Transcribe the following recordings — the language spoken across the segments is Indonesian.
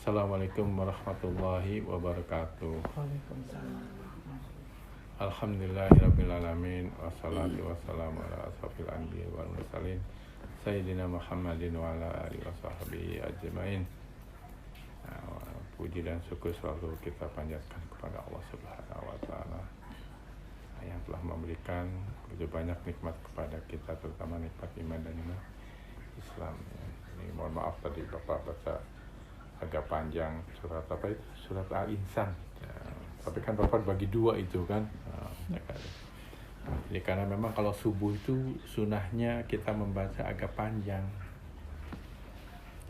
Assalamualaikum warahmatullahi wabarakatuh. Waalaikumsalam. Alhamdulillahirrabbilalamin. Wassalatu wassalamu ala asrofil anbiya wal mursalin Sayyidina Muhammadin wa ala alihi wa sahbihi ajmain. Puji dan syukur selalu kita panjatkan kepada Allah Subhanahu wa ta'ala yang telah memberikan begitu banyak nikmat kepada kita, terutama nikmat iman dan iman Islam. Ini mohon maaf tadi Bapak baca agak panjang surat apa itu? Surat Al-Insan. Ya, tapi kan Bapak bagi dua itu kan. Jadi karena memang kalau subuh itu sunahnya kita membaca agak panjang.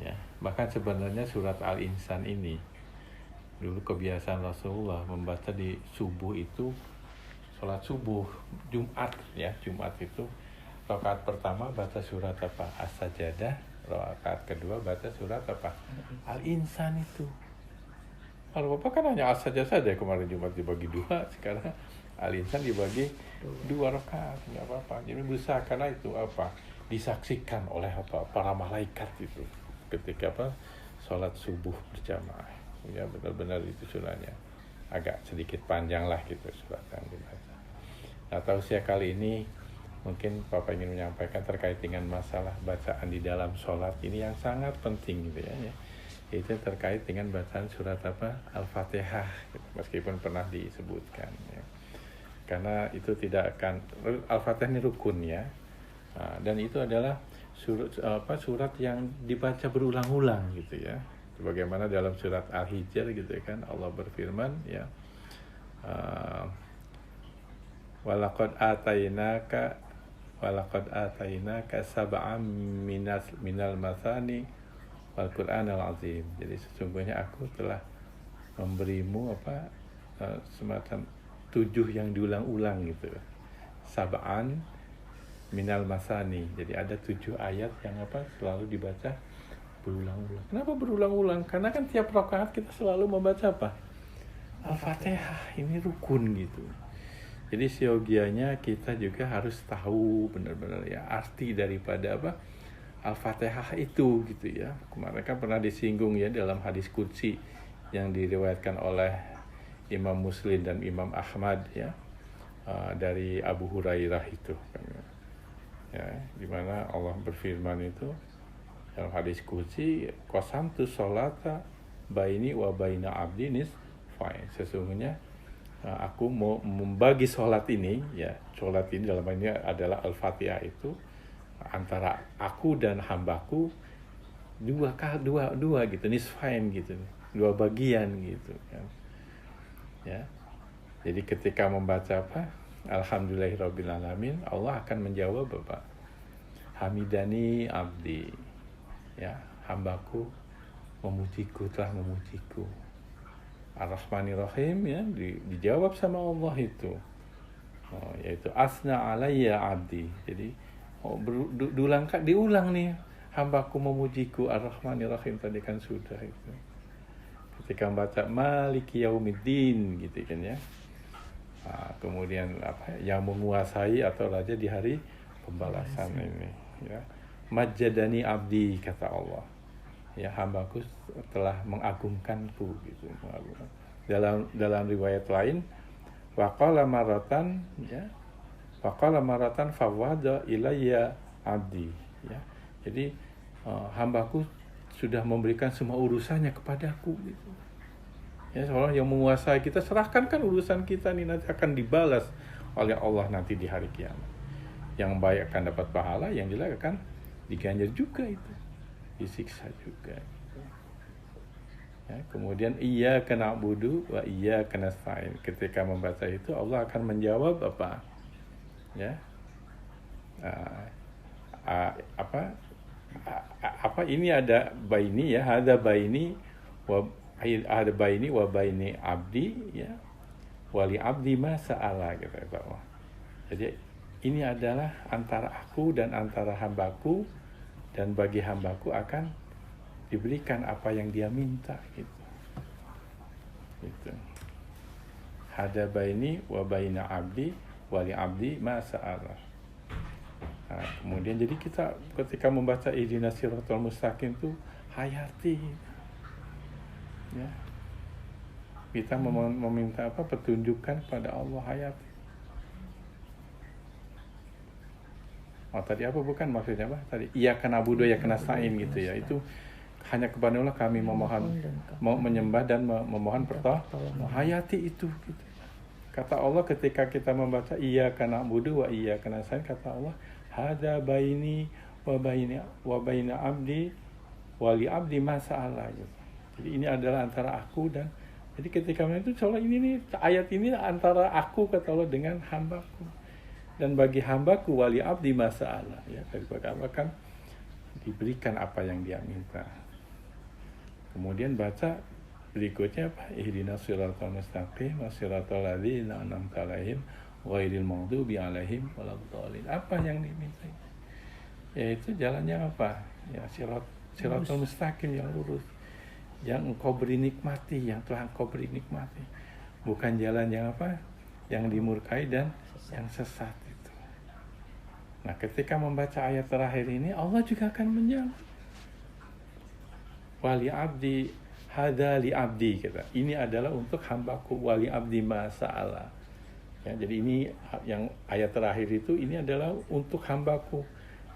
Ya, bahkan sebenarnya surat Al-Insan ini dulu kebiasaan Rasulullah membaca di subuh itu, sholat subuh Jumat ya, Jumat itu rakaat pertama baca surat apa? As-Sajdah, rakaat kedua baca surat apa? Al-Insan itu. Kalau Bapak kan hanya As-Sajdah saja kemarin Jumat dibagi dua, sekarang Al-Insan dibagi dua rakaat, nggak apa-apa. Jadi berusaha karena itu apa? Disaksikan oleh apa? Para malaikat itu ketika apa? Sholat subuh berjamaah. Ya benar-benar itu sunahnya. Agak sedikit panjang lah gitu surat yang dibaca. Nah, tausiah kali ini mungkin Bapak ingin menyampaikan terkait dengan masalah bacaan di dalam sholat ini yang sangat penting gitu ya. Itu terkait dengan bacaan surat apa? Al-Fatihah gitu, meskipun pernah disebutkan ya. Karena itu tidak akan, Al-Fatihah ini rukun ya. Nah, dan itu adalah surat yang dibaca berulang-ulang gitu ya. Bagaimana dalam surat Al-Hijr gitu kan Allah berfirman ya, walaqad atainaka sab'am minal masani wal Qur'anal azim. Jadi sesungguhnya aku telah memberimu semacam 7 yang diulang-ulang gitu. Sab'an minal masani. Jadi ada 7 ayat yang selalu dibaca berulang-ulang. Kenapa berulang-ulang? Karena kan tiap rakaat kita selalu membaca apa? Al-Fatihah. Ini rukun gitu. Jadi siogianya kita juga harus tahu benar-benar ya arti daripada apa? Al-Fatihah itu gitu ya. Kemarin kan pernah disinggung ya dalam hadis qudsi yang diriwayatkan oleh Imam Muslim dan Imam Ahmad ya, dari Abu Hurairah itu kan, ya, di mana Allah berfirman itu dalam hadis qudsi, qasamtu sholata baini wa baina abdi nisfain. Sesungguhnya aku mau membagi sholat ini ya, sholat ini dalam ini adalah Al-Fatihah itu antara aku dan hambaku dua gitu, nisfain gitu, 2 bagian gitu kan ya. Jadi ketika membaca Alhamdulillahirrabbilalamin, Allah akan menjawab Hamidani abdi ya, hambaku memujiku, telah memujiku. Ar-Rahmanir-Rahim ya, dijawab sama Allah itu, yaitu asna alayya abdi. Jadi diulang nih, hambaku memujiku. Ar-Rahmanir-Rahim tadi kan sudah itu. Ketika membaca Maliki Yaumiddin gitu kan ya, kemudian yang menguasai atau raja di hari pembalasan ini ya, Majjadani abdi, kata Allah ya, hambaku telah mengagungkanku gitu. Dalam riwayat lain waqala maratan fawada ilayya abdi ya. Jadi hambaku sudah memberikan semua urusannya kepadaku gitu ya. Seolah yang menguasai kita, serahkan kan urusan kita nih, nanti akan dibalas oleh Allah nanti di hari kiamat. Yang baik akan dapat pahala, yang jelek akan diganjar juga itu, disiksa juga ya. Kemudian iyyaka na'budu wa iyyaka nasta'in. Ketika membaca itu Allah akan menjawab ya, ini ada baini ya, ada baini wa baini abdi ya, wali abdi ma sa'ala gitu Allah. Jadi ini adalah antara aku dan antara hambaku, dan bagi hambaku akan diberikan apa yang dia minta gitu. Hada baini wa baina abdi wali abdi ma sa'ala. Nah, kemudian jadi kita ketika membaca ihdinas siratal mustaqim itu hayati Ya. Kita meminta apa? Petunjukkan kepada Allah hayati. Oh tadi apa bukan maksudnya apa? Tadi iyyaka na'budu wa iyyaka nasta'in gitu ya. Itu hanya kepada Allah kami memohon, mau menyembah dan memohon pertolongan. Hayati itu gitu. Kata Allah ketika kita membaca iyyaka na'budu wa iyyaka nasta'in, kata Allah, hadza baini wa baina abdi wa li abdi ma sa'ala gitu. Jadi ini adalah antara aku dan, jadi ketika itu soal ini nih, ayat ini antara aku kata Allah dengan hambaku, dan bagi hambaku wali abdi ma sa'ala ya, daripada Allah kan diberikan apa yang dia minta. Kemudian baca berikutnya apa? Ihdinas siratal mustaqim siratal ladzina an'amta 'alaihim ghairil maghdubi 'alaihim waladdallin. Apa yang diminta? Yaitu jalannya apa? Ya siratal mustaqim, yang lurus, yang engkau beri nikmati, yang telah engkau beri nikmati. Bukan jalan yang apa? Yang dimurkai dan yang sesat itu. Nah, ketika membaca ayat terakhir ini, Allah juga akan menjawab. Wali abdi hadza li abdi kata. Ini adalah untuk hambaku, wali abdi ma sa'ala. Ya, jadi ini yang ayat terakhir itu, ini adalah untuk hambaku,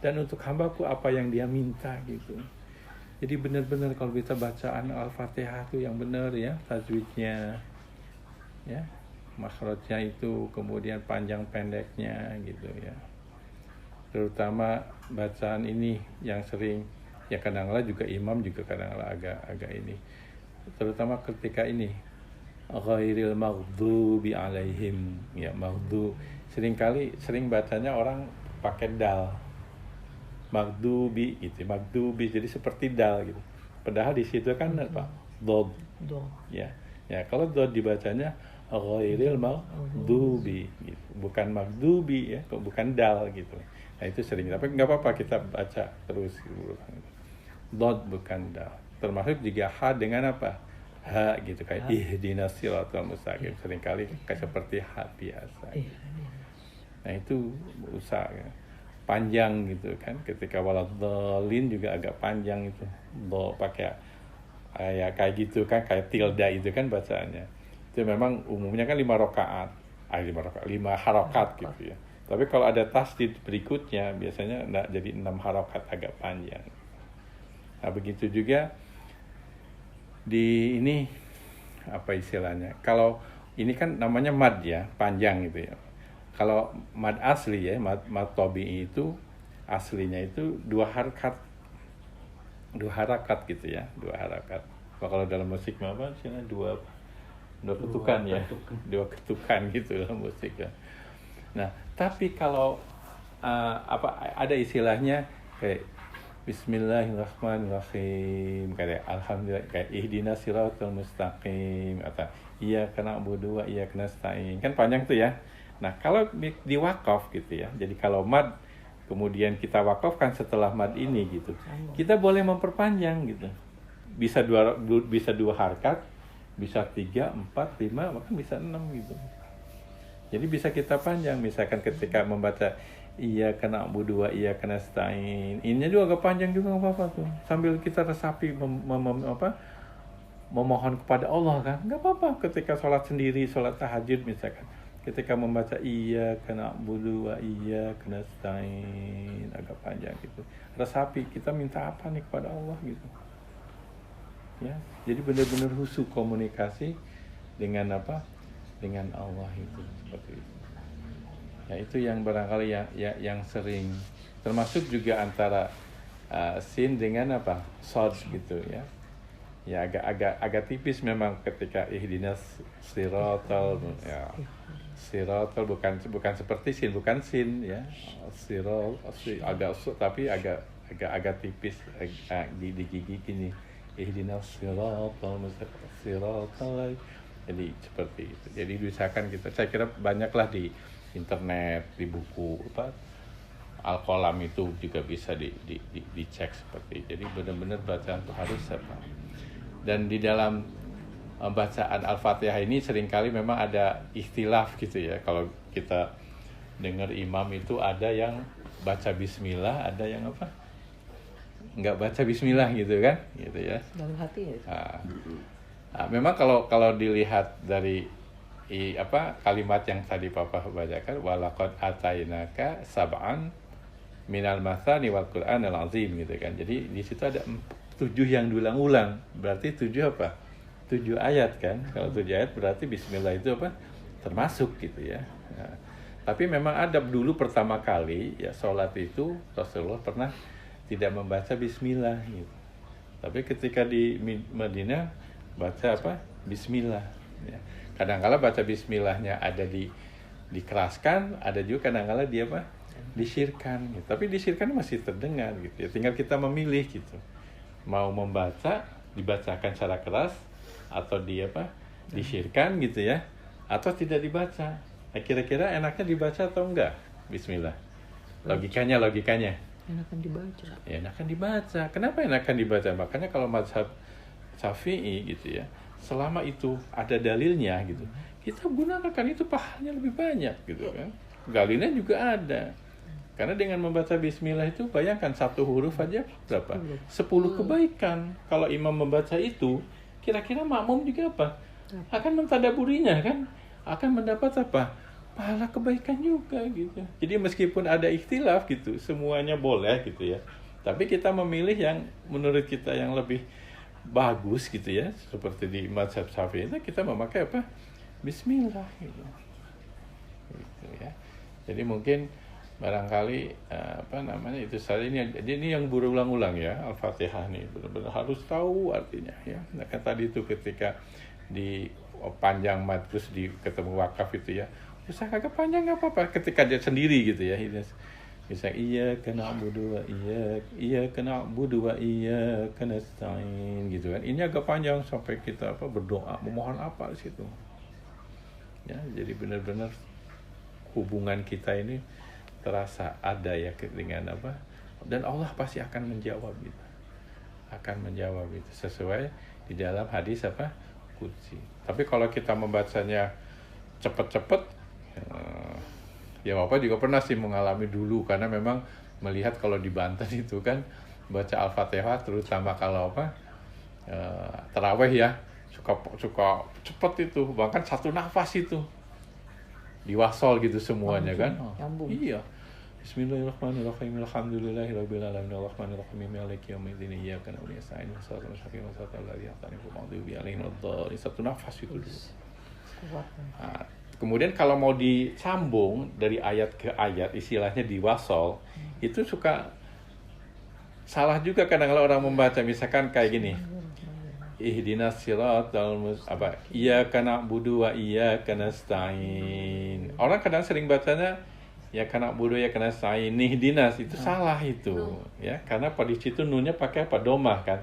dan untuk hambaku apa yang dia minta gitu. Jadi benar-benar kalau kita bacaan Al-Fatihah itu yang benar ya, tajwidnya ya, makhrajnya itu, kemudian panjang pendeknya gitu ya. Terutama bacaan ini yang sering ya, kadang-kadang juga imam juga kadang-kadang agak ini, terutama ketika ini ghairil maghdubi alaihim ya, sering bacanya orang pakai dal, maghdubi gitu, maghdubi jadi seperti dal gitu, padahal di situ kan apa, dod ya, kalau dod dibacanya ghairil maghdubi gitu, bukan maghdubi ya, bukan dal gitu. Nah itu sering, tapi nggak apa-apa kita baca terus gitu. Dod bukan dal. Termasuk juga ha dengan apa? Ha gitu, kayak ihdinas siratal mustaqim, seringkali kayak seperti ha biasa. Nah itu usaha panjang gitu kan, ketika waladdallin juga agak panjang itu. Do pakai kayak gitu kan, kayak tilda itu kan bacaannya. Itu memang umumnya kan 5 rakaat. 5 harokat gitu ya. Tapi kalau ada tasdid berikutnya biasanya jadi 6 harokat, agak panjang. Nah begitu juga di ini apa istilahnya, kalau ini kan namanya mad ya, panjang gitu ya. Kalau mad asli ya, mad tabi'i itu aslinya itu 2 harakat gitu ya, 2 harakat. Kalau dalam musik apa istilahnya, dua ketukan ya, 2 ketukan gitu dalam musik ya. Nah tapi kalau ada istilahnya kayak Bismillahirrahmanirrahim, kayak alhamdulillah, kayak ihdinas siratal mustaqim, atau iyyaka na'budu wa iyyaka nasta'in, kan panjang tuh ya. Nah kalau di wakaf gitu ya, jadi kalau mad kemudian kita wakafkan setelah mad ini gitu, kita boleh memperpanjang gitu, bisa 2 harakat, bisa 3, 4, 5, bahkan bisa 6 gitu. Jadi bisa kita panjang, misalkan ketika membaca iyyaka na'budu wa iyyaka nasta'in, ininya juga agak panjang juga, nggak apa-apa tuh, sambil kita resapi memohon kepada Allah kan, nggak apa-apa. Ketika sholat sendiri, sholat tahajud misalkan, ketika membaca iyyaka na'budu wa iyyaka nasta'in, agak panjang gitu, resapi kita minta apa nih kepada Allah gitu ya. Jadi benar-benar khusyuk komunikasi dengan apa, dengan Allah itu, seperti itu. Ya itu yang barangkali yang sering, termasuk juga antara sin dengan apa, sod gitu ya. Ya agak tipis memang ketika ihdinas siratal ya. Siratal bukan seperti sin, bukan sin ya. Siral tapi agak tipis di gigi gini. Ihdinas siratal mustaqim. Jadi seperti itu. Jadi diusahakan kita, saya kira banyaklah di internet, di buku Al-Qalam itu juga bisa dicek seperti itu. Jadi benar-benar bacaan itu harus apa. Dan di dalam bacaan Al-Fatihah ini seringkali memang ada ikhtilaf gitu ya. Kalau kita dengar imam itu ada yang baca bismillah, ada yang apa, nggak baca bismillah gitu kan, gitu ya. Dalam hati ya. Nah, memang kalau dilihat dari kalimat yang tadi Papa bacakan, walaqad atainaka sab'an minal masani wal Qur'anil azim gitu kan. Jadi di situ ada 7 yang diulang-ulang. Berarti 7 apa? 7 ayat kan. Kalau 7 ayat berarti bismillah itu apa? Termasuk gitu ya. Nah, tapi memang ada dulu pertama kali ya sholat itu Rasulullah pernah tidak membaca bismillah gitu. Tapi ketika di Madinah baca apa? Bismillah ya. Kadang-kala baca bismillahnya ada dikeraskan, ada juga kadang-kala dia apa? Disirkan gitu. Tapi disirkan masih terdengar gitu ya. Tinggal kita memilih gitu. Mau membaca, dibacakan secara keras atau disirkan gitu ya. Atau tidak dibaca. Nah, kira-kira enaknya dibaca atau enggak? Bismillah. Logikanya. Enakan dibaca. Ya, enakan dibaca. Kenapa enakan dibaca? Makanya kalau mazhab Syafi'i gitu ya, selama itu ada dalilnya gitu, kita gunakan itu pahalanya lebih banyak gitu kan. Dalilnya juga ada. Karena dengan membaca bismillah itu bayangkan satu huruf aja berapa? 10 kebaikan. Kalau imam membaca itu, kira-kira makmum juga apa? Akan mentadaburinya kan? Akan mendapat apa? Pahala kebaikan juga gitu. Jadi meskipun ada ikhtilaf gitu, semuanya boleh gitu ya. Tapi kita memilih yang menurut kita yang lebih bagus gitu ya. Seperti di mazhab Syafi'i itu kita memakai apa? Bismillah gitu. Gitu ya. Jadi mungkin barangkali itu saja ini yang berulang-ulang ya Al-Fatihah nih benar-benar harus tahu artinya ya. Nah, kan tadi itu ketika di panjang mat terus di ketemu wakaf itu ya usah kagak panjang nggak apa-apa ketika dia sendiri gitu ya ini bisa iyyaka na'budu wa iyyaka na'budu wa iyyaka nasta'in gitu kan ini agak panjang sampai kita berdoa memohon apa di situ ya. Jadi benar-benar hubungan kita ini terasa ada ya dengan dan Allah pasti akan menjawab gitu. Akan menjawab itu sesuai di dalam hadis qudsi. Tapi kalau kita membacanya cepat-cepat ya Bapak juga pernah sih mengalami dulu karena memang melihat kalau di Banten itu kan baca Al-Fatihah terutama kalau tarawih ya suka cepat itu bahkan satu nafas itu diwasol gitu semuanya kan. Nyambung. Iya. Bismillahirrahmanirrahim. Alhamdulillahirabbil alamin arrahmanirrahim maliki yaumiddin iyyaka na'budu wa iyyaka nasta'in ihdinas siratal mustaqim siratal ladzina an'amta 'alaihim satu nafas itu dulu. Nah, kemudian kalau mau disambung dari ayat ke ayat istilahnya diwasol itu suka salah juga kadang-kadang orang membaca misalkan kayak gini. Ihdinas siratal iyyaka na'budu wa iyyaka nasta'in. Orang kadang sering bacanya ya kana budu ya kana sa'in ihdinas itu salah itu ya karena pada situ nunnya pakai domah kan.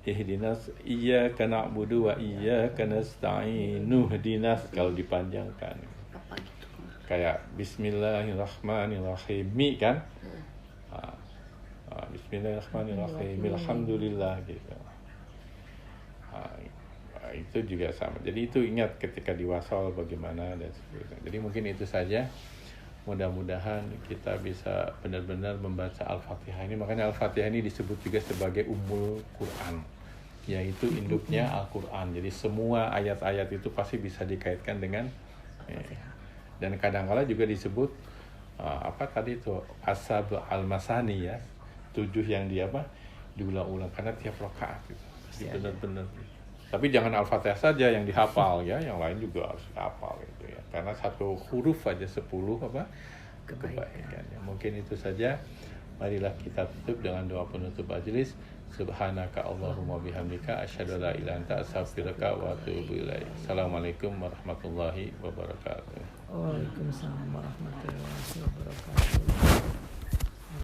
Ihdinas iyyaka na'budu wa iyyaka nasta'in nuhdinas kalau dipanjangkan. Kayak bismillahirrahmanirrahim kan. Bismillahirrahmanirrahim alhamdulillah gitu. Itu juga sama. Jadi itu ingat ketika diwasal bagaimana dan sebagainya. Jadi mungkin itu saja. Mudah-mudahan kita bisa benar-benar membaca Al-Fatihah ini. Makanya Al-Fatihah ini disebut juga sebagai Ummul Quran, yaitu induknya Al-Quran. Jadi semua ayat-ayat itu pasti bisa dikaitkan dengan dan kadang-kala juga disebut tadi itu Ashab al-Masani ya, 7 yang diulang-ulang karena tiap rakaat gitu. Benar-benar. Tapi jangan Al-Fatihah saja yang dihafal ya, yang lain juga harus dihafal gitu ya. Karena satu huruf aja 10 kebaikan. Ya, mungkin itu saja. Marilah kita tutup dengan doa penutup majelis. Subhanaka Allahumma bihamdika asyhadu an la ilaha illa anta astaghfiruka wa atubu ilaik. Assalamualaikum warahmatullahi wabarakatuh. Waalaikumsalam warahmatullahi wabarakatuh.